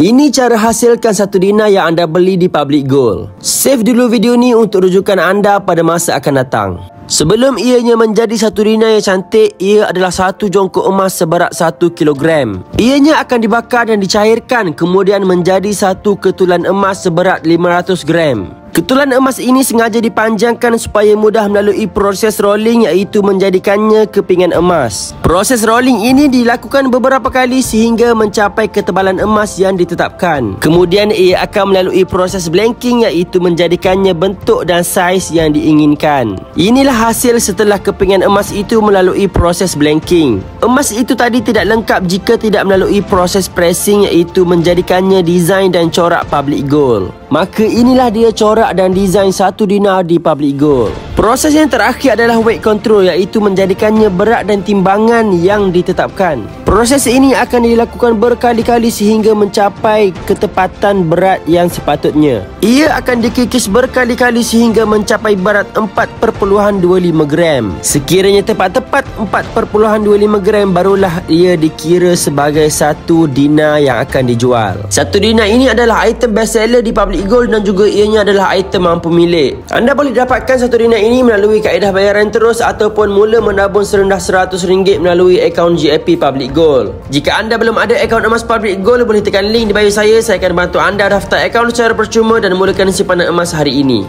Ini cara hasilkan 1 dinar yang anda beli di Public Gold. Save dulu video ni untuk rujukan anda pada masa akan datang. Sebelum ianya menjadi 1 dinar yang cantik, ia adalah 1 jongkok emas seberat 1 kilogram. Ianya akan dibakar dan dicairkan, kemudian menjadi 1 ketulan emas seberat 500 gram. Ketulan emas ini sengaja dipanjangkan supaya mudah melalui proses rolling, iaitu menjadikannya kepingan emas. Proses rolling ini dilakukan beberapa kali sehingga mencapai ketebalan emas yang ditetapkan. Kemudian ia akan melalui proses blanking, iaitu menjadikannya bentuk dan saiz yang diinginkan. Inilah hasil setelah kepingan emas itu melalui proses blanking. Emas itu tadi tidak lengkap jika tidak melalui proses pressing, iaitu menjadikannya desain dan corak Public Gold. Maka inilah dia corak dan desain 1 dinar di Public Gold. Proses yang terakhir adalah weight control, iaitu menjadikannya berat dan timbangan yang ditetapkan. Proses ini akan dilakukan berkali-kali sehingga mencapai ketepatan berat yang sepatutnya. Ia akan dikikis berkali-kali sehingga mencapai berat 4.25 gram. Sekiranya tepat-tepat 4.25 gram, barulah ia dikira sebagai 1 dinar yang akan dijual. 1 dinar ini adalah item best seller di Public Gold dan juga ianya adalah item mampu milik. Anda boleh dapatkan 1 dinar ini melalui kaedah bayaran terus ataupun mula menabung serendah RM100 melalui akaun GAP Public Gold. Jika anda belum ada akaun emas Public Gold, boleh tekan link di bio saya akan bantu anda daftar akaun secara percuma dan mulakan simpanan emas hari ini.